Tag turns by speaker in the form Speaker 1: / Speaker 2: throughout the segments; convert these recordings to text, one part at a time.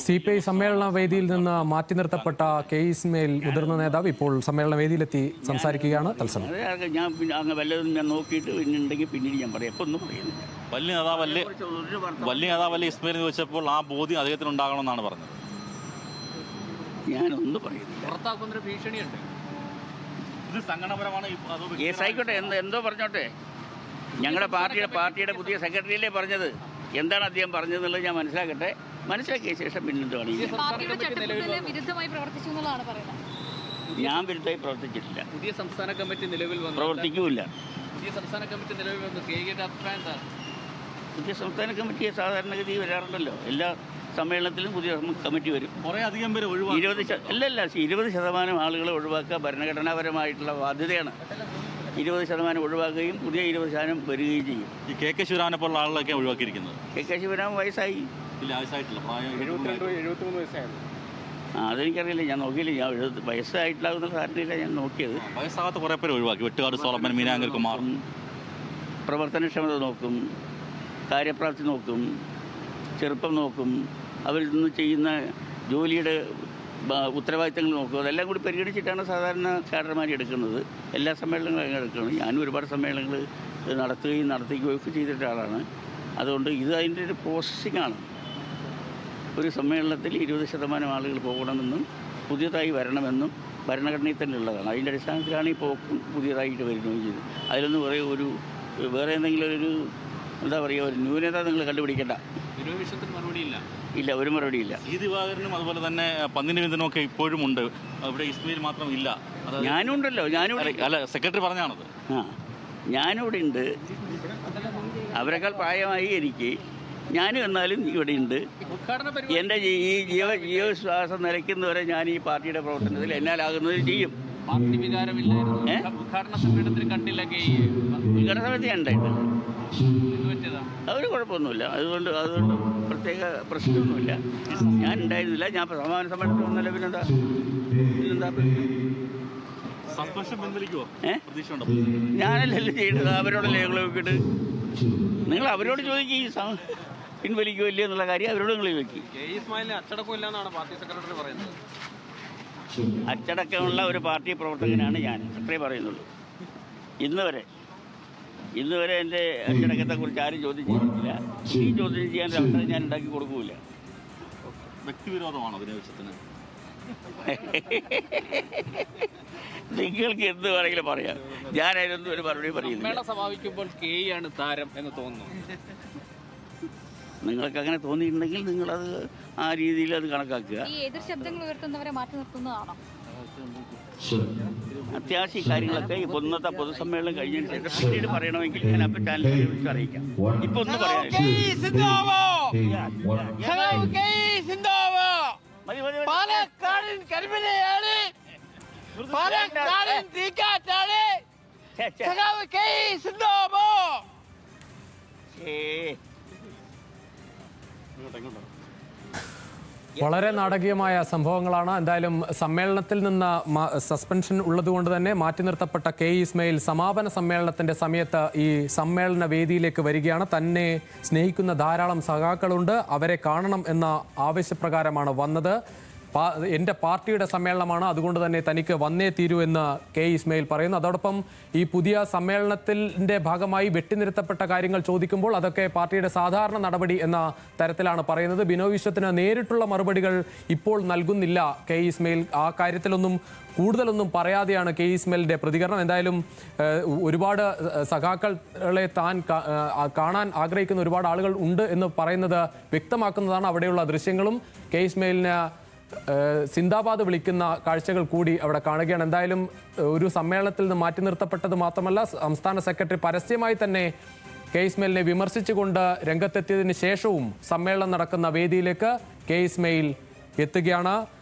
Speaker 1: CPI സമ്മേളന വേദിയിൽ നിന്ന് മാറ്റി നിർത്തപ്പെട്ട കെ ഇസ്മയിൽ മുതിർന്ന നേതാവ് ഇപ്പോൾ സമ്മേളന വേദിയിലെത്തി സംസാരിക്കുകയാണ്. തത്സമയം
Speaker 2: ഞാൻ അങ്ങ് വല്ലതും ഞാൻ നോക്കിയിട്ട് പിന്നുണ്ടെങ്കിൽ പിന്നീട് ഞാൻ പറയാം. എപ്പോൾ ഒന്നും പറയുന്നില്ല.
Speaker 3: വലിയ നേതാവല്ലേ ഇസ്മയിൽ എന്ന് ചോദിച്ചപ്പോൾ ആ ബോധ്യം അദ്ദേഹത്തിന് ഉണ്ടാകണമെന്നാണ് പറഞ്ഞത്.
Speaker 2: ഞാനൊന്നും പറയുന്നില്ല.
Speaker 4: ഭീഷണിയുണ്ട്.
Speaker 3: ഇത് സംഘടനപരമാണ്.
Speaker 2: ആയിക്കോട്ടെ, എന്തോ പറഞ്ഞോട്ടെ. ഞങ്ങളുടെ പാർട്ടിയുടെ പുതിയ സെക്രട്ടറിയല്ലേ പറഞ്ഞത്. എന്താണ് അദ്ദേഹം പറഞ്ഞതെന്നുള്ളത് ഞാൻ മനസ്സിലാക്കിയ ശേഷം പിന്നെന്താണ്. ഞാൻ വിരുദ്ധമായി പ്രവർത്തിച്ചിട്ടില്ല.
Speaker 4: പുതിയ സംസ്ഥാന കമ്മിറ്റി നിലവിൽ വന്നു,
Speaker 2: പ്രവർത്തിക്കൂല.
Speaker 4: പുതിയ സംസ്ഥാന കമ്മിറ്റി നിലവിൽ വന്നു. കെയുടെ അഭിപ്രായം എന്താണ്?
Speaker 2: പുതിയ സംസ്ഥാന കമ്മിറ്റി സാധാരണഗതി വരാറുണ്ടല്ലോ. എല്ലാ സമ്മേളനത്തിലും പുതിയ കമ്മിറ്റി വരും.
Speaker 3: കുറേ അധികം പേര് ഒഴിവാക്കി.
Speaker 2: 20% ആളുകളെ ഒഴിവാക്കുക ഭരണഘടനാപരമായിട്ടുള്ള ബാധ്യതയാണ്. 20% ഒഴിവാക്കുകയും പുതിയ 20% വരികയും ചെയ്യും.
Speaker 3: ഈ കെ ശിവരാമനെ പോലുള്ള ആളുകളൊക്കെ ഒഴിവാക്കിയിരിക്കുന്നത്.
Speaker 2: കെ ശിവരാമൻ വയസ്സായി.
Speaker 3: ഇല്ല, വയസ്സായിട്ടില്ല. പ്രായം
Speaker 4: 73 വയസ്സായിരുന്നു.
Speaker 2: അതെനിക്കറിയില്ല, ഞാൻ നോക്കിയില്ല. ഞാൻ വയസ്സായിട്ടുള്ള സാറിനില്ല ഞാൻ നോക്കിയത്.
Speaker 3: വയസ്സാകാത്ത കുറേ പേര് ഒഴിവാക്കി. വെട്ടുകാട് സോളമൻ, മീനാങ്കർ കുമാർ.
Speaker 2: പ്രവർത്തനക്ഷമത നോക്കും, കാര്യപ്രാപ്തി നോക്കും, ചെറുപ്പം നോക്കും, അവരിൽ നിന്ന് ചെയ്യുന്ന ജോലിയുടെ ഉത്തരവാദിത്തങ്ങൾ നോക്കും. അതെല്ലാം കൂടി പരിഗണിച്ചിട്ടാണ് സാധാരണ കാഡർമാർ എടുക്കുന്നത്. എല്ലാ സമ്മേളനങ്ങളും എടുക്കുന്നത്. ഞാനും ഒരുപാട് സമ്മേളനങ്ങൾ നടത്തുകയും ഒക്കെ ചെയ്തിട്ട ആളാണ്. അതുകൊണ്ട് ഇത് അതിൻ്റെ ഒരു പ്രോസസ്സിങ്ങാണ്. ഒരു സമ്മേളനത്തിൽ 20% ആളുകൾ പോകണമെന്നും പുതിയതായി വരണമെന്നും ഭരണഘടനയിൽ തന്നെ ഉള്ളതാണ്. അതിൻ്റെ അടിസ്ഥാനത്തിലാണ് ഈ പോക്കും പുതിയതായിട്ട് വരുന്നതും ചെയ്തത്. അതിലൊന്നും വേറെ എന്തെങ്കിലും ഒരു എന്താ പറയുക, ഒരു ന്യൂനത നിങ്ങൾ കണ്ടുപിടിക്കേണ്ട. ഇല്ല, ഒരു മറുപടിയില്ല.
Speaker 3: ഈ ദിവാകരനും അതുപോലെ തന്നെ പന്നിന് വിധനമൊക്കെ ഇപ്പോഴും ഉണ്ട്. ഇവിടെ ഇസ്മയിൽ മാത്രം ഇല്ല.
Speaker 2: ഞാനും ഉണ്ടല്ലോ.
Speaker 3: അല്ല, സെക്രട്ടറി പറഞ്ഞാണത്.
Speaker 2: ഞാനിവിടെ ഉണ്ട്. അവരെക്കാൾ പ്രായമായി എനിക്ക്. ഞാനും എന്നാലും ഇവിടെ ഉണ്ട്. എൻ്റെ ഈ ജീവശ്വാസം നിലയ്ക്കുന്നവരെ ഞാൻ ഈ പാർട്ടിയുടെ പ്രവർത്തനത്തിൽ എന്നാലാകുന്നത് ചെയ്യും.
Speaker 4: ഉദ്ഘാടന സമയത്ത്
Speaker 2: ഞാൻ ഉണ്ടായിട്ടുണ്ട്. അതൊരു കുഴപ്പമൊന്നുമില്ല. അതുകൊണ്ട് പ്രത്യേക പ്രശ്നമൊന്നുമില്ല. ഞാൻ ഉണ്ടായിരുന്നില്ല. ഞാൻ സമാപന സമ്മേളനത്തിൽ വന്നല്ല. പിന്നെന്താ ഞാനല്ലല്ലോ ചെയ്യുന്നത്. അവരോടല്ലേ ഞങ്ങൾ നോക്കിയിട്ട് നിങ്ങൾ അവരോട് ചോദിക്കും പിൻവലിക്കുമോ ഇല്ലേ എന്നുള്ള കാര്യം അവരോട് നിങ്ങൾ ചോദിക്കും. അച്ചടക്കമുള്ള ഒരു പാർട്ടി പ്രവർത്തകനാണ് ഞാൻ, അത്രേ പറയുന്നുള്ളൂ. ഇന്ന് വരെ എൻ്റെ അച്ചടക്കത്തെക്കുറിച്ച് ആരും ചോദ്യം ചെയ്തിട്ടില്ല. ഈ ചോദ്യം ചെയ്യാൻ അവസരം ഞാൻ ഉണ്ടാക്കി കൊടുക്കൂല.
Speaker 3: വ്യക്തിവിരോധമാണ് അതിനാവശ്യത്തിന്.
Speaker 4: നിങ്ങൾക്ക്
Speaker 2: എന്ത് വേണമെങ്കിലും പറയാം. ഞാൻ അതിനൊന്നും ഒരു മറുപടി പറയുന്നില്ല.
Speaker 4: സമാപിക്കുമ്പോൾ കെയാണ് താരം എന്ന് തോന്നുന്നു.
Speaker 2: നിങ്ങൾക്ക് അങ്ങനെ തോന്നിയിട്ടുണ്ടെങ്കിൽ നിങ്ങളത് ആ രീതിയിൽ അത് കണക്കാക്കുക. അത്യാവശ്യ കാര്യങ്ങളൊക്കെ ഈ ഇന്നത്തെ പൊതുസമ്മേളനം കഴിഞ്ഞതിന് ശേഷം പിന്നീട് പറയണമെങ്കിൽ ഞാൻ അപ്പം ചാനലിനെ വിളിച്ച് അറിയിക്കാം. ഇപ്പൊ ഒന്നും പറയാനില്ല.
Speaker 1: വളരെ നാടകീയമായ സംഭവങ്ങളാണ്. എന്തായാലും സമ്മേളനത്തിൽ നിന്ന് സസ്പെൻഷൻ ഉള്ളതുകൊണ്ട് തന്നെ മാറ്റി നിർത്തപ്പെട്ട കെ ഇസ്മയിൽ സമാപന സമ്മേളനത്തിന്റെ സമയത്ത് ഈ സമ്മേളന വേദിയിലേക്ക് വരികയാണ്. തന്നെ സ്നേഹിക്കുന്ന ധാരാളം സഖാക്കളുണ്ട്, അവരെ കാണണം എന്ന ആവശ്യപ്രകാരമാണ് വന്നത്. എൻ്റെ പാർട്ടിയുടെ സമ്മേളനമാണ്, അതുകൊണ്ട് തന്നെ തനിക്ക് വന്നേ തീരൂ എന്ന് കെ ഇസ്മയിൽ പറയുന്നു. അതോടൊപ്പം ഈ പുതിയ സമ്മേളനത്തിൻ്റെ ഭാഗമായി വെട്ടിനിർത്തപ്പെട്ട കാര്യങ്ങൾ ചോദിക്കുമ്പോൾ അതൊക്കെ പാർട്ടിയുടെ സാധാരണ നടപടി എന്ന തരത്തിലാണ് പറയുന്നത്. ബിനോയ് വിശ്വത്തിന് നേരിട്ടുള്ള മറുപടികൾ ഇപ്പോൾ നൽകുന്നില്ല കെ ഇസ്മയിൽ. ആ കാര്യത്തിലൊന്നും കൂടുതലൊന്നും പറയാതെയാണ് കെ ഇസ്മയിലിൻ്റെ പ്രതികരണം. എന്തായാലും ഒരുപാട് സഖാക്കളെ താൻ കാണാൻ ആഗ്രഹിക്കുന്ന ഒരുപാട് ആളുകൾ ഉണ്ട് എന്ന് പറയുന്നത് വ്യക്തമാക്കുന്നതാണ് അവിടെയുള്ള ദൃശ്യങ്ങളും. കെ ഇസ്മയിലിന് സിന്ദാബാദ് വിളിക്കുന്ന കാഴ്ചകൾ കൂടി അവിടെ കാണുകയാണ്. എന്തായാലും ഒരു സമ്മേളനത്തിൽ നിന്ന് മാറ്റി നിർത്തപ്പെട്ടത് മാത്രമല്ല, സംസ്ഥാന സെക്രട്ടറി പരസ്യമായി തന്നെ കെ ഇസ്മയിലിനെ വിമർശിച്ചുകൊണ്ട് രംഗത്തെത്തിയതിന് ശേഷവും സമ്മേളനം നടക്കുന്ന വേദിയിലേക്ക് കെ ഇസ്മയിൽ എത്തുകയാണ്.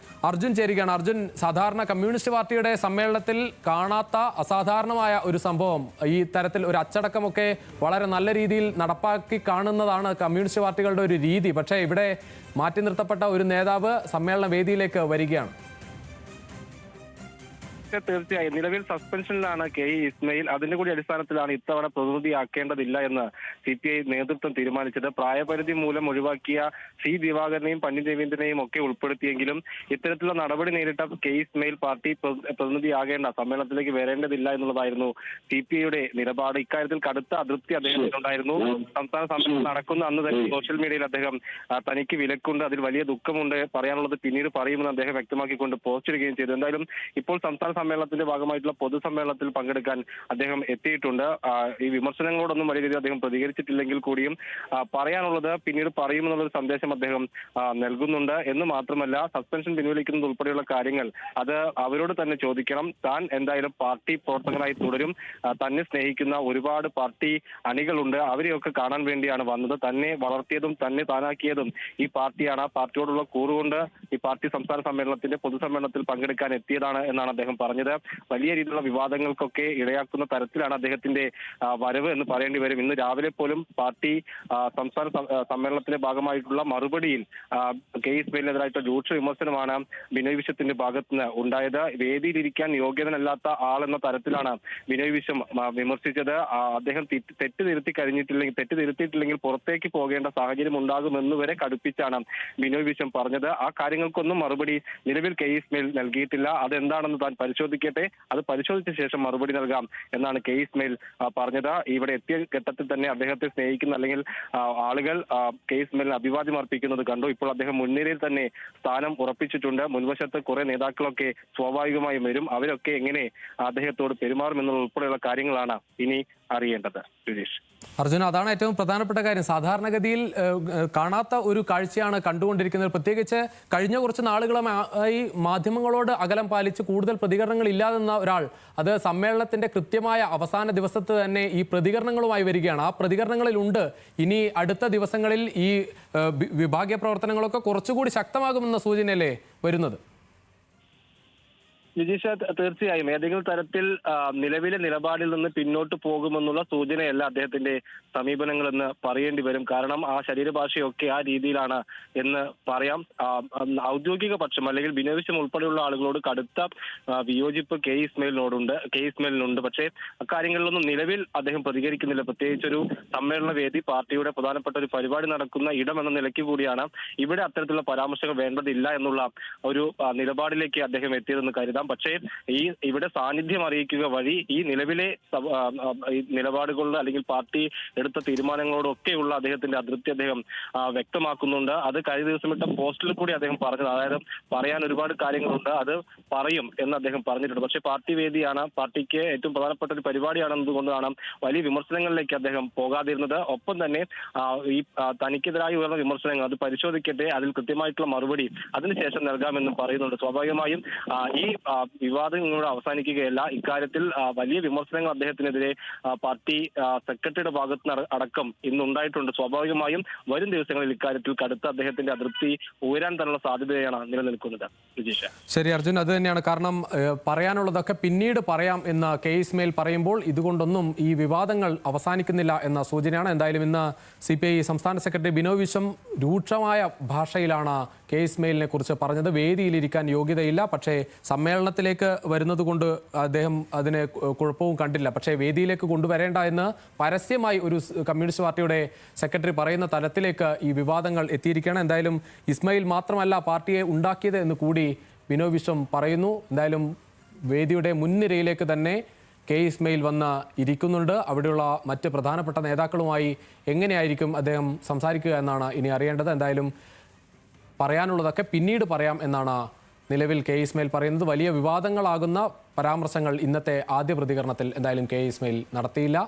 Speaker 1: അർജുൻ ചേരുകയാണ്. അർജുൻ, സാധാരണ കമ്മ്യൂണിസ്റ്റ് പാർട്ടിയുടെ സമ്മേളനത്തിൽ കാണാത്ത അസാധാരണമായ ഒരു സംഭവം, ഈ തരത്തിൽ ഒരു അച്ചടക്കമൊക്കെ വളരെ നല്ല രീതിയിൽ നടപ്പാക്കി കാണുന്നതാണ് കമ്മ്യൂണിസ്റ്റ് പാർട്ടികളുടെ ഒരു രീതി. പക്ഷേ ഇവിടെ മാറ്റി നിർത്തപ്പെട്ട ഒരു നേതാവ് സമ്മേളന വേദിയിലേക്ക് വരികയാണ്.
Speaker 5: തീർച്ചയായും നിലവിൽ സസ്പെൻഷനിലാണ് കെ ഇ ഇസ്മയിൽ. അതിന്റെ കൂടി അടിസ്ഥാനത്തിലാണ് ഇത്തവണ പ്രതിനിധിയാക്കേണ്ടതില്ല എന്ന് CPI നേതൃത്വം തീരുമാനിച്ചത്. പ്രായപരിധി മൂലം ഒഴിവാക്കിയ സി ദിവാകരനെയും പണ്ഡിറ്റ് രവീന്ദ്രനെയും ഒക്കെ ഉൾപ്പെടുത്തിയെങ്കിലും ഇത്തരത്തിലുള്ള നടപടി നേരിട്ട കെ ഇ ഇസ്മയിൽ പാർട്ടി പ്രതിനിധിയാകേണ്ട, സമ്മേളനത്തിലേക്ക് വരേണ്ടതില്ല എന്നുള്ളതായിരുന്നു CPIയുടെ നിലപാട്. ഇക്കാര്യത്തിൽ കടുത്ത അതൃപ്തി അദ്ദേഹത്തിനുണ്ടായിരുന്നു. സംസ്ഥാന സമ്മേളനം നടക്കുന്ന അന്ന് തന്നെ സോഷ്യൽ മീഡിയയിൽ അദ്ദേഹം തനിക്ക് വിലക്കുണ്ട്, അതിൽ വലിയ ദുഃഖമുണ്ട്, പറയാനുള്ളത് പിന്നീട് പറയുമെന്ന് അദ്ദേഹം വ്യക്തമാക്കിക്കൊണ്ട് പോസ്റ്റ് ഇടുകയും ചെയ്തു. എന്തായാലും ഇപ്പോൾ സംസ്ഥാന സമ്മേളനത്തിന്റെ ഭാഗമായിട്ടുള്ള പൊതുസമ്മേളനത്തിൽ പങ്കെടുക്കാൻ അദ്ദേഹം എത്തിയിട്ടുണ്ട്. ഈ വിമർശനങ്ങളോടൊന്നും വലിയ രീതിയിൽ അദ്ദേഹം പ്രതികരിച്ചിട്ടില്ലെങ്കിൽ കൂടിയും പറയാനുള്ളത് പിന്നീട് പറയുമെന്നുള്ളൊരു സന്ദേശം അദ്ദേഹം നൽകുന്നുണ്ട്. എന്ന് മാത്രമല്ല, സസ്പെൻഷൻ പിൻവലിക്കുന്നത് ഉൾപ്പെടെയുള്ള കാര്യങ്ങൾ അത് അവരോട് തന്നെ ചോദിക്കണം. താൻ എന്തായാലും പാർട്ടി പ്രവർത്തകനായി തുടരും. തന്നെ സ്നേഹിക്കുന്ന ഒരുപാട് പാർട്ടി അണികളുണ്ട്, അവരെയൊക്കെ കാണാൻ വേണ്ടിയാണ് വന്നത്. തന്നെ വളർത്തിയതും തന്നെ താനാക്കിയതും ഈ പാർട്ടിയാണ്. ആ പാർട്ടിയോടുള്ള കൂറുകൊണ്ട് ഈ പാർട്ടി സംസ്ഥാന സമ്മേളനത്തിന്റെ പൊതുസമ്മേളനത്തിൽ പങ്കെടുക്കാൻ എത്തിയതാണ് എന്നാണ് അദ്ദേഹം പറഞ്ഞത്. വലിയ രീതിയിലുള്ള വിവാദങ്ങൾക്കൊക്കെ ഇടയാക്കുന്ന തരത്തിലാണ് അദ്ദേഹത്തിന്റെ വരവ് എന്ന് പറയേണ്ടി വരും. ഇന്ന് രാവിലെ പോലും പാർട്ടി സംസ്ഥാന സമ്മേളനത്തിന്റെ ഭാഗമായിട്ടുള്ള മറുപടിയിൽ കെ ഇ ഇസ്മയിലിനെതിരായിട്ട് രൂക്ഷ വിമർശനമാണ് ബിനോയ് വിശ്വത്തിന്റെ ഭാഗത്തുനിന്ന് ഉണ്ടായത്. വേദിയിലിരിക്കാൻ യോഗ്യതനല്ലാത്ത ആളെന്ന തരത്തിലാണ് ബിനോയ് വിശ്വം വിമർശിച്ചത്. അദ്ദേഹം തെറ്റ് തിരുത്തിയിട്ടില്ലെങ്കിൽ പുറത്തേക്ക് പോകേണ്ട സാഹചര്യം ഉണ്ടാകുമെന്ന് വരെ കടുപ്പിച്ചാണ് ബിനോയ് വിശ്വം പറഞ്ഞത്. ആ കാര്യങ്ങൾക്കൊന്നും മറുപടി നിലവിൽ കെ ഇ ഇസ്മയിൽ നൽകിയിട്ടില്ല. അതെന്താണെന്ന് താൻ പരിശോധിക്കട്ടെ, അത് പരിശോധിച്ച ശേഷം മറുപടി നൽകാം എന്നാണ് കെ ഇ ഇസ്മയിൽ പറഞ്ഞത്. ഇവിടെ എത്തിയ ഘട്ടത്തിൽ തന്നെ അദ്ദേഹത്തെ സ്നേഹിക്കുന്ന അല്ലെങ്കിൽ ആളുകൾ കെ ഇ ഇസ്മയിലിന് അഭിവാദ്യം അർപ്പിക്കുന്നത് കണ്ടു. ഇപ്പോൾ അദ്ദേഹം മുൻനിരയിൽ തന്നെ സ്ഥാനം ഉറപ്പിച്ചിട്ടുണ്ട്. മുൻവശത്ത് കുറെ നേതാക്കളൊക്കെ സ്വാഭാവികമായും വരും. അവരൊക്കെ എങ്ങനെ അദ്ദേഹത്തോട് പെരുമാറുമെന്നുള്ള ഉൾപ്പെടെയുള്ള കാര്യങ്ങളാണ് ഇനി അറിയേണ്ടത്. സുരേഷ്,
Speaker 1: അർജുന, അതാണ് ഏറ്റവും പ്രധാനപ്പെട്ട കാര്യം. സാധാരണഗതിയിൽ കാണാത്ത ഒരു കാഴ്ചയാണ് കണ്ടുകൊണ്ടിരിക്കുന്നത്. പ്രത്യേകിച്ച് കഴിഞ്ഞ കുറച്ച് നാളുകളുമായി മാധ്യമങ്ങളോട് അകലം പാലിച്ച് കൂടുതൽ പ്രതികരണങ്ങൾ ഇല്ലാതെന്ന ഒരാൾ അത് സമ്മേളനത്തിന്റെ കൃത്യമായ അവസാന ദിവസത്ത് തന്നെ ഈ പ്രതികരണങ്ങളുമായി വരികയാണ്. ആ പ്രതികരണങ്ങളിലുണ്ട് ഇനി അടുത്ത ദിവസങ്ങളിൽ ഈ വിഭാഗീയ പ്രവർത്തനങ്ങളൊക്കെ കുറച്ചുകൂടി ശക്തമാകുമെന്ന സൂചനയല്ലേ വരുന്നത്?
Speaker 5: വിജീഷ, തീർച്ചയായും ഏതെങ്കിലും തരത്തിൽ നിലവിലെ നിലപാടിൽ നിന്ന് പിന്നോട്ട് പോകുമെന്നുള്ള സൂചനയല്ല അദ്ദേഹത്തിന്റെ സമീപനങ്ങളെന്ന് പറയേണ്ടി വരും. കാരണം ആ ശരീരഭാഷയൊക്കെ ആ രീതിയിലാണ് എന്ന് പറയാം. ഔദ്യോഗിക പക്ഷം അല്ലെങ്കിൽ ബിനോയ് വിശ്വം ഉൾപ്പെടെയുള്ള ആളുകളോട് കടുത്ത വിയോജിപ്പ് കെ ഇ ഇസ്മയിലിനുണ്ട്. പക്ഷേ അക്കാര്യങ്ങളിലൊന്നും നിലവിൽ അദ്ദേഹം പ്രതികരിക്കുന്നില്ല. പ്രത്യേകിച്ച് ഒരു സമ്മേളന വേദി, പാർട്ടിയുടെ പ്രധാനപ്പെട്ട ഒരു പരിപാടി നടക്കുന്ന ഇടം എന്ന നിലയ്ക്ക് കൂടിയാണ് ഇവിടെ അത്തരത്തിലുള്ള പരാമർശങ്ങൾ വേണ്ടതില്ല എന്നുള്ള ഒരു നിലപാടിലേക്ക് അദ്ദേഹം എത്തിയതെന്ന് കരുതാം. പക്ഷേ ഇവിടെ സാന്നിധ്യം അറിയിക്കുക വഴി ഈ നിലവിലെ നിലപാടുകളുടെ അല്ലെങ്കിൽ പാർട്ടി എടുത്ത തീരുമാനങ്ങളോടൊക്കെയുള്ള അദ്ദേഹത്തിന്റെ അതൃപ്തി അദ്ദേഹം വ്യക്തമാക്കുന്നുണ്ട്. അത് കഴിഞ്ഞ ദിവസം ഇട്ട പോസ്റ്റിൽ കൂടി അദ്ദേഹം പറഞ്ഞത്, അതായത് പറയാൻ ഒരുപാട് കാര്യങ്ങളുണ്ട്, അത് പറയും എന്ന് അദ്ദേഹം പറഞ്ഞിട്ടുണ്ട്. പക്ഷേ പാർട്ടി വേദിയാണ്, പാർട്ടിക്ക് ഏറ്റവും പ്രധാനപ്പെട്ട ഒരു പരിപാടിയാണെന്നതുകൊണ്ടാണ് വലിയ വിമർശനങ്ങളിലേക്ക് അദ്ദേഹം പോകാതിരുന്നത്. ഒപ്പം തന്നെ ഈ തനിക്കെതിരായി ഉയർന്ന വിമർശനങ്ങൾ അത് പരിശോധിക്കട്ടെ, അതിൽ കൃത്യമായിട്ടുള്ള മറുപടി അതിനുശേഷം നൽകാമെന്നും പറയുന്നുണ്ട്. സ്വാഭാവികമായും ഈ വിവാദങ്ങളോട് അവസാനിക്കുകയല്ല. ഇക്കാര്യത്തിൽ വലിയ വിമർശനങ്ങൾ അദ്ദേഹത്തിനെതിരെ പാർട്ടി സെക്രട്ടറിയുടെ ഭാഗത്ത് അടക്കം ഇന്നുണ്ടായിട്ടുണ്ട്. സ്വാഭാവികമായും വരും ദിവസങ്ങളിൽ ഇക്കാര്യത്തിൽ കടുത്ത അദ്ദേഹത്തിന്റെ അതൃപ്തി ഉയരാൻ തന്നെയുള്ള സാധ്യതയാണ് നിലനിൽക്കുന്നത്. വിജീഷ,
Speaker 1: ശരി അർജുൻ, അത് തന്നെയാണ് കാരണം. പറയാനുള്ളതൊക്കെ പിന്നീട് പറയാം എന്ന് കെ ഇ ഇസ്മയിൽ പറയുമ്പോൾ ഇതുകൊണ്ടൊന്നും ഈ വിവാദങ്ങൾ അവസാനിക്കുന്നില്ല എന്ന സൂചനയാണ്. എന്തായാലും ഇന്ന് CPI സംസ്ഥാന സെക്രട്ടറി ബിനോയ് വിശ്വം രൂക്ഷമായ ഭാഷയിലാണ് കെ ഇ ഇസ്മയിലിനെ കുറിച്ച് പറഞ്ഞത്. വേദിയിലിരിക്കാൻ യോഗ്യതയില്ല, പക്ഷേ സമ്മേളനത്തിലേക്ക് വരുന്നത് കൊണ്ട് അദ്ദേഹം അതിന് കുഴപ്പവും കണ്ടില്ല. പക്ഷേ വേദിയിലേക്ക് കൊണ്ടുവരേണ്ട എന്ന് പരസ്യമായി ഒരു കമ്മ്യൂണിസ്റ്റ് പാർട്ടിയുടെ സെക്രട്ടറി പറയുന്ന തലത്തിലേക്ക് ഈ വിവാദങ്ങൾ എത്തിയിരിക്കുകയാണ്. എന്തായാലും ഇസ്മയിൽ മാത്രമല്ല പാർട്ടിയെ ഉണ്ടാക്കിയത് എന്ന് കൂടി ബിനോയ് വിശ്വം പറയുന്നു. എന്തായാലും വേദിയുടെ മുൻനിരയിലേക്ക് തന്നെ കെ ഇ ഇസ്മയിൽ വന്ന് ഇരിക്കുന്നുണ്ട്. അവിടെയുള്ള മറ്റ് പ്രധാനപ്പെട്ട നേതാക്കളുമായി എങ്ങനെയായിരിക്കും അദ്ദേഹം സംസാരിക്കുക എന്നാണ് ഇനി അറിയേണ്ടത്. എന്തായാലും പറയാനുള്ളതൊക്കെ പിന്നീട് പറയാം എന്നാണ് നിലവിൽ കെ ഇ ഇസ്മയിൽ പറയുന്നത്. വലിയ വിവാദങ്ങളാകുന്ന പരാമർശങ്ങൾ ഇന്നത്തെ ആദ്യ പ്രതികരണത്തിൽ എന്തായാലും കെ ഇ ഇസ്മയിൽ നടത്തിയില്ല.